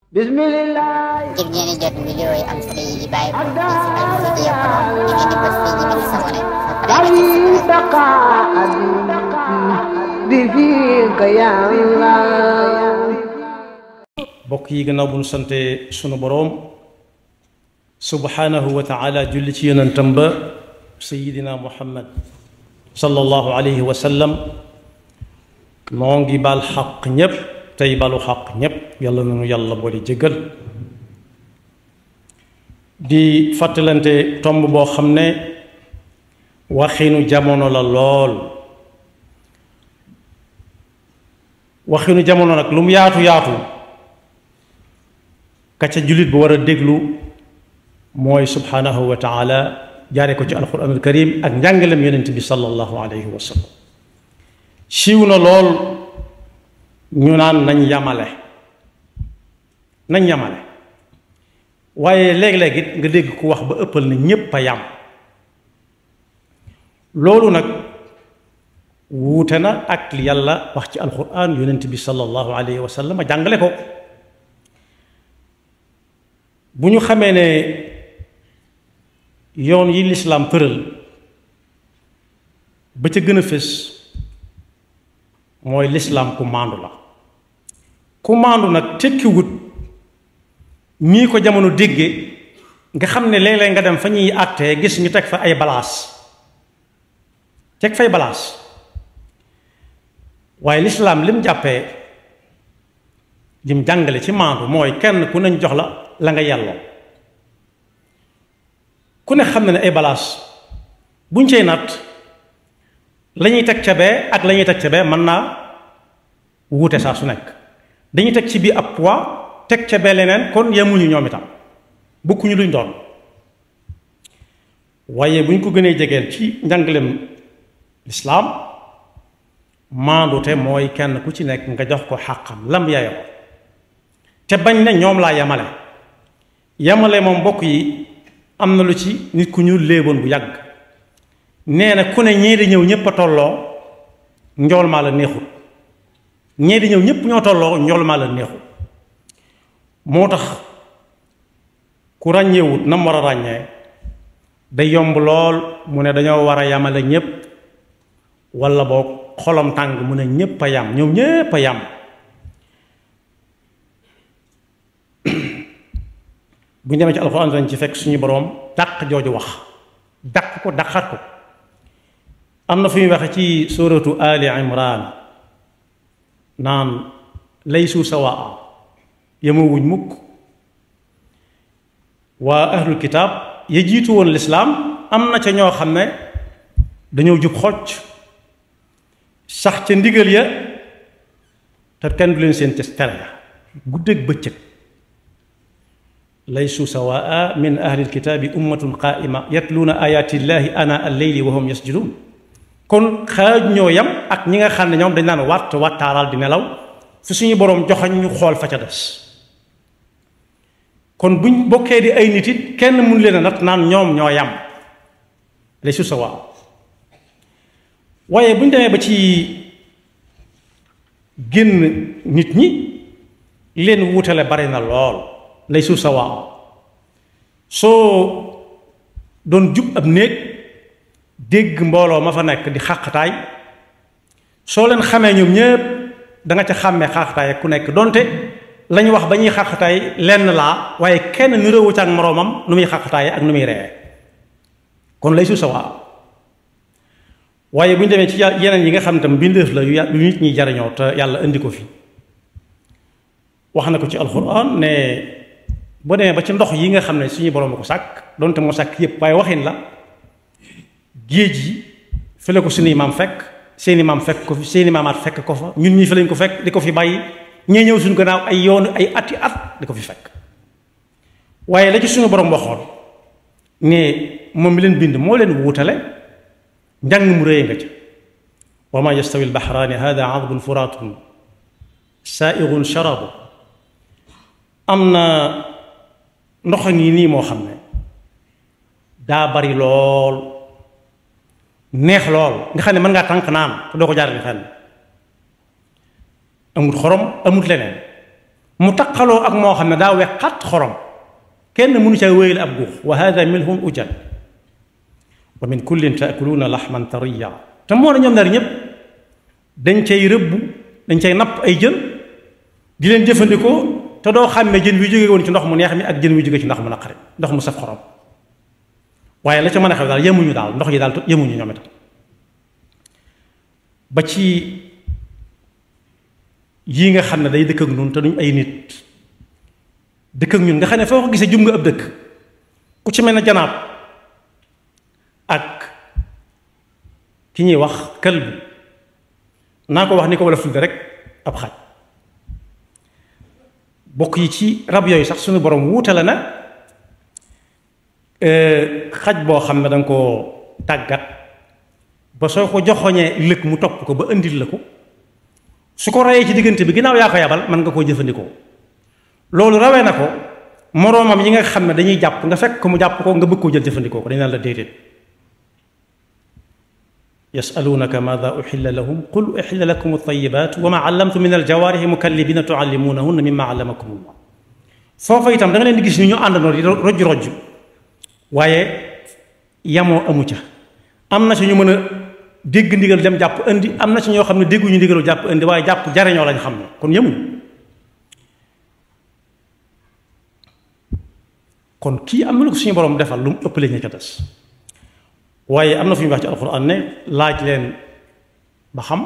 Bismillah. ngir ngeen di jot vidéo yi am solo yi bàyyi ko ci Al-Mouridiyyah Pro di ngeen di bës fii ñu bind s'abonner ba pare bokk yi gannaaw bu ñu sante sunu boroom subhanahu wa taala julli ci yonentam ba sayidina muhammad sallallahu alayhi wa sallam noo ngi baal xaq ñépp tey balu xaq ñépp yàlla nañu yàlla boole jéggal di fàttalante tomb boo xam ne waxinu jamono la lool waxinu jamono nag lu mu yaatu yaatu ka ca jullit bu war a déglu mooy subhanahu wa taala jaare ko ci alquran al karim ak njàngalem yonent bi sallallahu alayhi wa sallam siiw na lool ñu naan nañ yamale waaye léeg-léeg it nga dégg ku wax ba ëppal na ñépp a yam loolu nag wuute na ak li yàlla wax ci alquran yonent bi sallallahu alayhi wa sallam a jàngale ko bu ñu xamee ne yoon yi lislaam tëral ba ca gën a fés mooy lislaam ku maandu la ku maandu nag tekkiwut ñii ko jamono dégge nga xam ne léeg-léeg nga dem fa ñuy àttee gis ñu teg fa ay balaas teg fay balaas waaye lislaam lim jàppee lim jàngale ci maandu mooy kenn ku nañ jox la nga yelloo ku ne xam na ne ay balaas buñ cey natt la ñuy teg ca bee ak la ñuy teg ca bee mën naa wuute saa su nekk dañuy teg ci bii ab poids teg ca bee leneen kon yemuñu ñoom itam bokkuñu luñ doon waaye bu ñu ko gënee jegeel ci njàngalem lislaam maandute mooy kenn ku ci nekk nga jox ko xàqam lam yayoo te bañ ne ñoom laa yamale moom mbokk yi am na lu ci nit ku ñu léeboon bu yàgg nee na ku ne ñee di ñëw ñépp a tolloo njool maa la neexul ñee di ñëw ñépp ñoo tolloo njool maa la neexul moo tax ku ràññeewut na mu war a ràññee day yomb lool mu ne dañoo war a yamale ñépp walla boog xolam tàng mu ne ñépp a yam ñoom ñépp a yam bu ñu demee ci alxuraan dañ ci fekk suñu boroom dàq jooju wax dàq ko dàqaat ko am na fu ñuy waxe ci suratu ali imran naan laysu sawaa yemawuñ mukk waa ahlul kitaab ya jiitu woon lislaam am na ca ñoo xam ne dañoo jub xocc sax ca ndigal ya te kenn du leen seen tere ya guddeeg bëccëg laysu sawaa min ahli alkitaabi ummatun qaa'ima yatluuna ayaati llahi ana alleyli wa hum yasjuduun kon xaaj ñoo yam ak ñi nga xam ne ñoom dañ naan wattaaral di nelaw fu suñu boroom joxañ ñu xool fa ca des kon buñ bokkee di ay nit it kenn mun leen a nat naan ñoom ñoo yam laysu sawaa waaye bu ñu demee ba ci génn nit ñi leen wuutale bari na lool laysu sawaa soo doon jub ab néeg dégg mbooloo ma fa nekk di xàqtaay soo leen xamee ñoom ñépp da nga ca xàmmee xàqtaay ak ku nekk donte lañu wax ba ñuy xàqtaay lenn laa waaye kenn ni réewu ca ak moroomam nu muy xàqtaay ak nu muy ree kon laysu sawaa waaye bu ñu demee ci yeneen yi nga xam ne tam mbindeef la yu nit ñi jariñoo te yàlla indi ko fi wax na ko ci alxuraan ne boo demee ba ci ndox yi nga xam ne suñu boroom a ko sàkk donte moo sàkk yépp waaye waxin la géej yi fi la ko suñuy maam fekk seeni maam fekk ko fi seeni maamaat fekk ko fa ñun ñi fi lañ ko fekk di ko fi bàyyi ñee ñëw suñu gannaaw ay yoonu ay ati at di ko fi fekk waaye la ci suñu boroom waxoon ne moom mi leen bind moo leen wuutale njàng mu réy nga ca wa ma yastawi albaxraani hada adbun furaatun saa'igun sharabu am na ndoxam yi nii moo xam ne daa bari lool neex lool nga xam ne mën ngaa tànk naan te doo ko jaarale fenn amut xorom amut leneen mu taqaloo ak moo xam ne daa wex xat xorom kenn mënu ca wéyal ab guux wa hada milhun ujal wa min kullin taakuluuna laxman tariya te moo ne ñoom ñaar ñëpp dañ cay rëbb dañ cay napp ay jën di leen jëfandikoo te doo xàmmee jën wi jóge woon ci ndox mu neex mi ak jën wi jóge ci ndox mu naqari ndox mu saf xorom waaye la ca mën a xew daal yemuñu daal ndox yi daal yemuñu ñoom itam ba ci yii nga xam ne day dëkk ak ñun te duñ ay nit dëkk ak ñun nga xam ne foo ko gisee jum nga ab dëkk ku ci mel ne janaab ak ki ñuy wax kël bi naa ko wax ni ko wala fulde rek ab xaj bokk yi ci rab yooyu sax suñu borom wuutale na xaj boo xam ne danga ko tàggat ba soo ko joxoñee lëkk mu topp ko ba indil la ko su ko rayee ci diggante bi ginnaaw yaa ko yabal mën nga koo jëfandikoo loolu rawee na ko moroomam yi nga xam ne dañuy jàpp nga fekk ko mu jàpp ko nga bëgg koo jël jëfandikoo ko dañ naan la déedéet yasalunaka maada uxilla lahum qul uxilla lakum altayibat wa ma allamtu min aljawaarihi mukallibina tuallimunahunna mimma allamakum allah foofa itam da nga leen di gis ni ñu àndandoo di rojj waaye yamoo amu ca am na ci ñu mën a dégg ndigal dem jàpp indi am na ci ñoo xam ne dégguñu ndigalu jàpp indi waaye jàpp jariñoo lañ xam ne kon yemuñu kon kii am na lu ko suñu borom defal lu mu ëppale ñu ca des waaye am na fu ñu wax ci alxuraan ne laaj leen ba xam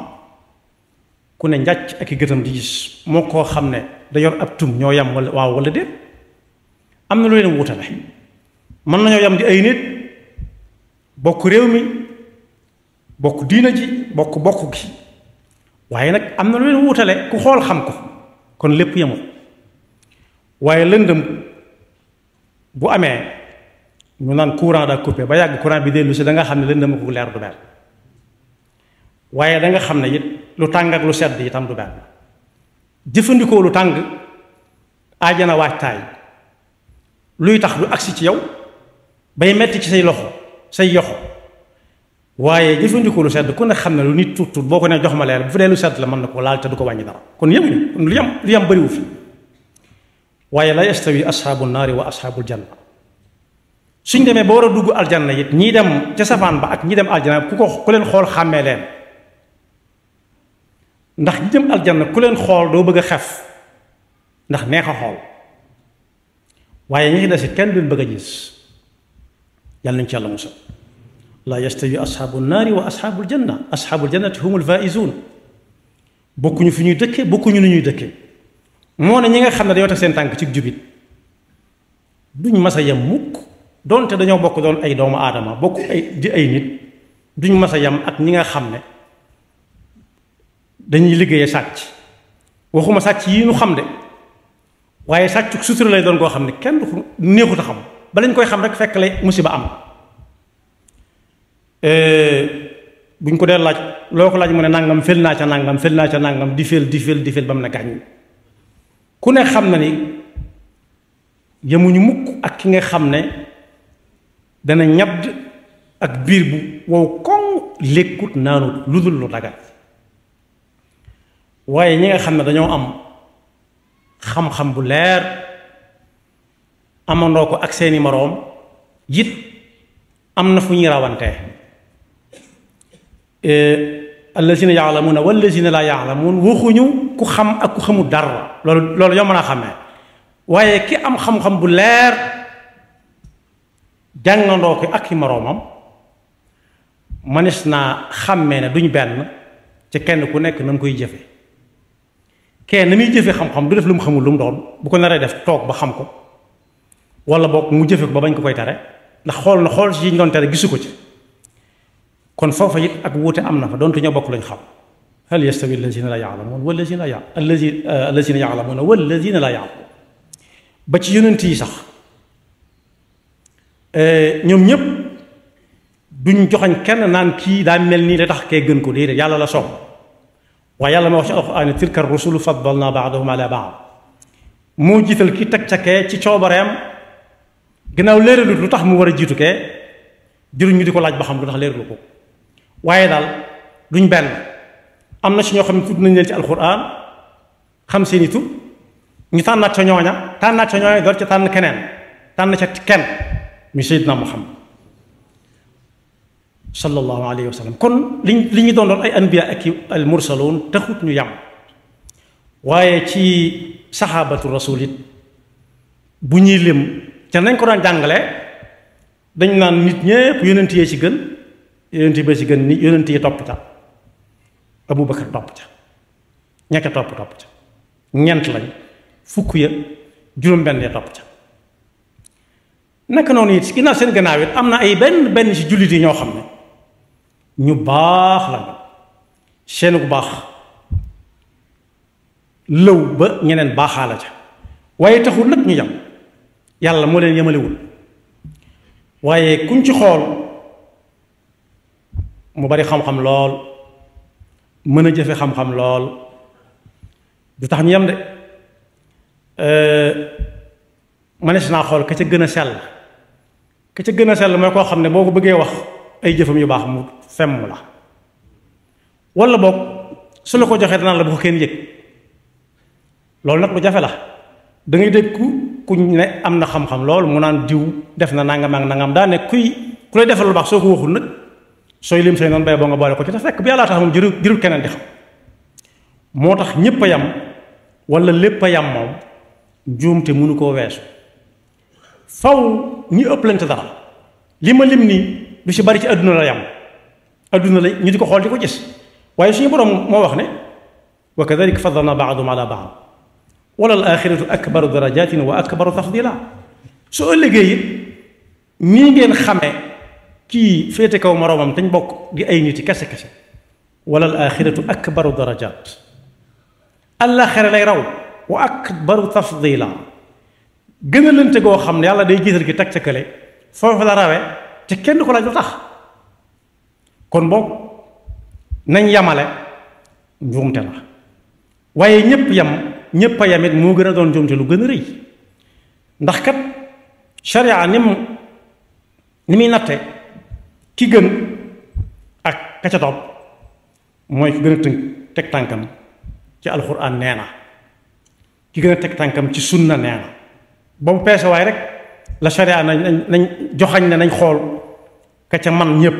ku ne njàcc ak i gëtam di gis moo koo xam ne da yor ab tum ñoo yam wala waaw wala déet am na lu leen wutale mën nañoo yam di ay nit bokk réew mi bokk diina ji bokk gi waaye nag am na lu leen wutale ku xool xam ko kon lépp yemul waaye lëndëm bu amee ñu naan courant daa coupé ba yàgg courant bi dellu si da nga xam ne lëndëm ko leer du benn waaye da nga xam ne it lu tàng ak lu sedd itam du benn jëfandikoo lu tàng aajana waajtaay luy tax du agsi ci yow bay metti ci say loxo say yoxo waaye jëfandikoo lu sedd ku ne xam ne lu nit tuut boo ko ne jox ma leer bu fi dee lu sedd la mën na ko laal te du ko wàññi dara kon yemuñu kon lu yam bëriwu fi waaye la yastawi ashaabu naari wa ashaabul janna suñ demee ba war a dugg aljanna it ñii dem ca safaan ba ak ñi dem aljanna ku leen xool xàmmee leen ndax ñi dem aljanna ku leen xool doo bëgg a xef ndax neex a xool waaye ñi ci des it kenn duñ bëgg a gis yàlla nañ ci yàlla musal la yastawi ashaabu naari wa ashaabul janna ashaabul jannati humul faaizuun bokkuñu fi ñuy dëkke bokkuñu ni ñuy dëkke moo ne ñi nga xam ne dañoo teg seen tànk ci jubit duñ mas a yem mukk doonte dañoo bokk doon ay doomu aadama bokk ay nit duñ mas a yem ak ñi nga xam ne dañuy liggéeyee sàcc waxuma sàcc yi ñu xam de waaye sàcc sutura lay doon koo xam ne kenn du neexut a xam ba lañ koy xam rek fekk lay musiba am buñ ko dee laaj loo ko laaj mu ne nangam fel naa ca nangam di fel ba mu ne gàññ ku ne xam na ni yemuñu mukk ak ki nga xam ne dana ñabd ak biir bu wow koŋ lékkut naanut lu dul lu dagal waaye ñi nga xam ne dañoo am xam-xam bu leer amandoo ko ak seeni moroom it am na fu ñuy rawantee allazina yaalamuuna wallazina laa yaalamuun waxuñu ku xam ak ku xamul dara loolu yow mën a xamee waaye ki am xam-xam bu leer jàngandoo ko ak i moroomam manis naa xàmmee ne duñ benn ci kenn ku nekk na mu koy jëfe kenn na muy jëfe xam-xam du def lu mu xamul lu mu doon bu ko naree def toog ba xam ko wala boog mu jëfe ko ba bañ ko koy tere ndax xool ci yi ñu doon tere gisu ko ci kon foofa it ak wuute am na fa doonte ñoo bokk lañ xam hal yastawi allazina la yaalamuun wallazina yaalamuuna wallazina la yaalamuun ba ci yonent yi sax ñoom ñëpp duñ joxañ kenn naan kii daa mel nii la tax kee gën ko déedéet yàlla la soob waaye yàlla ma wax ci alxuraan tilka rusulu faddalna baadahum ala baad moo jiital ki teg ca kee ci coobareem gannaaw léeralut lu tax mu war a jiitu kee jëruñ ñu di ko laaj ba xam lu tax léeralu ko waaye daal duñ benn am na ci ñoo xam ne tudd nañ leen ci alxuraan xam seeni tur ñu tànnaat ca ñooña tànnaat ca ñooña door ca tànn keneen tànn ca kenn mi Seydina Muhammad sallallahu alayhi wa sallam. kon li ñu doon ay anbiya ak al mursaloon taxut ñu yam waaye ci saxaabatu rasul it bu ñuy lim ca nañ ko daan jàngale dañ naan nit ñépp yonent yee ci gën yonent bee ci gën ni yonent yi topp ca Abu Bakar topp ca ñekka topp ca ñent lañ fukk ya juróom-benn ya topp ca naka noonu it ginnaaw seen gannaaw it am na ay benn ci jullit yi ñoo xam ne ñu baax lañu seen bu baax lëw ba ñeneen baaxaala ca waaye taxul nag ñu yam yàlla moo leen yemalewul waaye kuñ ci xool mu bari xam-xam lool mën a jëfe xam-xam lool du tax ñu yam de manees naa xool ka ca gën a sell ka ca gën a sell mooy koo xam ne boo ko bëggee wax ay jëfam yu baax mu femm la wala boog su la ko joxee danaan la bu ko kenn yëg loolu nag lu jafe la da ngay dégg ku ne am na xam-xam lool mu naan diw def na nangam ak nangam daa ne ku lay defal lu baax soo ko waxul nag sooy lim say noonu bay boo nga boole ko ci te fekk bi yàllaa tax moom jërul keneen di xam moo tax ñépp a yam wala lépp a yam moom njuumte mënu koo weesu faw ñu ëpplante dara li ma lim nii lu ci bari ci àdduna la yam àdduna la ñu di ko xool di ko gis waaye suñu borom moo wax ne wa kadalika faddalna ba'dahum ala ba'd wala al axiratu akbaru darajatin wa akbaru tafdila su ëllëgee it nii ngeen xamee kii féete kaw moroomam dañ bokk di ay nit yi kese kese wala al axiratu akbaru darajat àllaaxira lay raw wa akbaru tafdila gën a lënte goo xam ne yàlla day gisal gi teg ca kële foofu la rawe te kenn ko laaj lu tax kon boog nañ yamale njuumte la waaye ñépp a yamit moo gën a doon njuumte lu gën a rëy ndax kat sharia ni muy natte ki gën ak ka ca topp mooy ki gën a teg tànkam ci alxuraan nee na ki gën a teg tànkam ci sunna nee na boobu peese waay rek la sharia nañ joxañ ne nañ xool ka ca man ñépp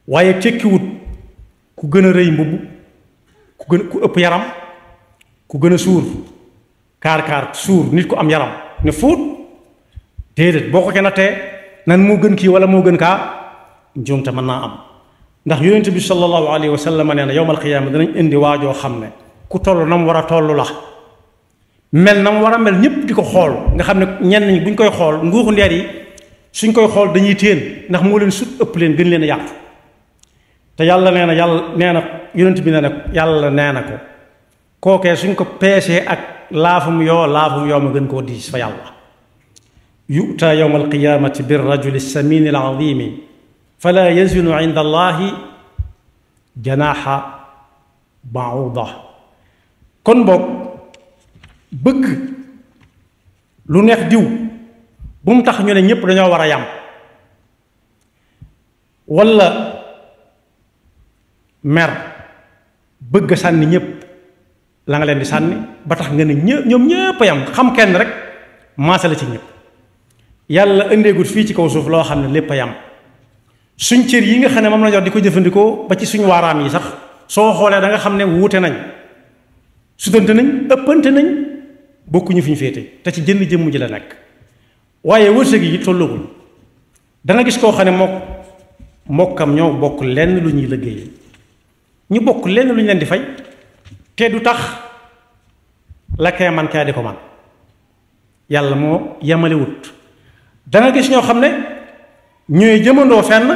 waaye tekkiwut ku gën a rëy mbubb ku ëpp yaram ku gën a suur kaar suur nit ku am yaram ne fuut déedéet boo ko ca nattee nan moo gën kii wala moo gën kaa njuumte mën naa am ndax yonent bi sallallahu alayhi wa sallam nee na yowmal qiyaama danañ indi waajoo xam ne ku toll na mu war a toll la mel na mu war a mel ñépp di ko xool nga xam ne ñenn ñi buñ koy xool nguuxu ndeer yi suñ koy xool dañuy téen ndax moo leen sut ëpp leen gën leen a yaatu te yàlla nee na yonent bi nee na yàlla nee na ko kookee suñ ko peesee ak laafum yoo ma gën koo diis fa yàlla yu'ta yawma alqiyamati bir rajuli samini alazimi fala yazinu inda allahi janaha ba'uda kon boog bëgg lu neex diw bu mu tax ñu ne ñépp dañoo war a yam walla mer bëgg sànni ñépp la nga leen di sànni ba tax nga ne ñoom ñépp a yam xam kenn rek maasale ci ñépp yàlla indeegut fii ci kaw suuf loo xam ne lépp a yam suñ cër yi nga xam ne moom la jox di ko jëfandikoo ba ci suñ waaraam yi sax soo xoolee da nga xam ne wuute nañ sutante nañ ëppante nañ bokkuñu fi ñu féete te ci jënn jëmm ji la nekk waaye wërsëg yi tollugul danga gis koo xam ne mokkam ñoo bokk lenn lu ñuy liggéey ñu bokk lenn lu ñu leen di fay te du tax la kee man kee di ko man yàlla moo yemalewut danga gis ñoo xam ne ñooy jëmandoo fenn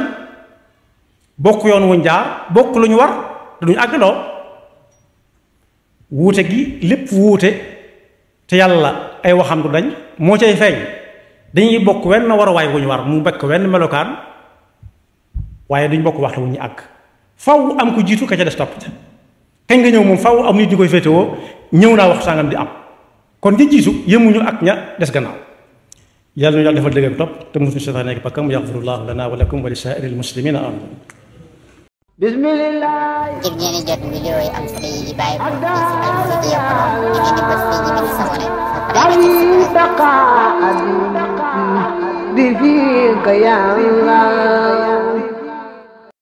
bokk yoon wuñ jaar bokk lu ñu war te duñu àggandoo wuute gi lépp wuute te yàlla ay waxam du dañ moo cay feeñ dañuy bokk wenn waruwaay wu ñu war mu bekk wenn melokaan waaye duñ bokk waxtu wu ñu àgg faw am ko jiitu ka ca des topp kañ nga ñëw moom faw am nit ñu koy féetewoo ñëw naa wax sàngam di am kon ñi jiitu yemuñu ak ña des gannaaw yàlla ñu yàlla defal dëgg topp te musuñu seytaane nekk bakkam yaxfirullahu lana wa lakum wa li saa'iril muslimina amin ngir ngeen di jot vidéo yi am solo yi bàyyi ko ci Al-Mouridiyyah Pro ngeen di bës fii ñu sabone ba pare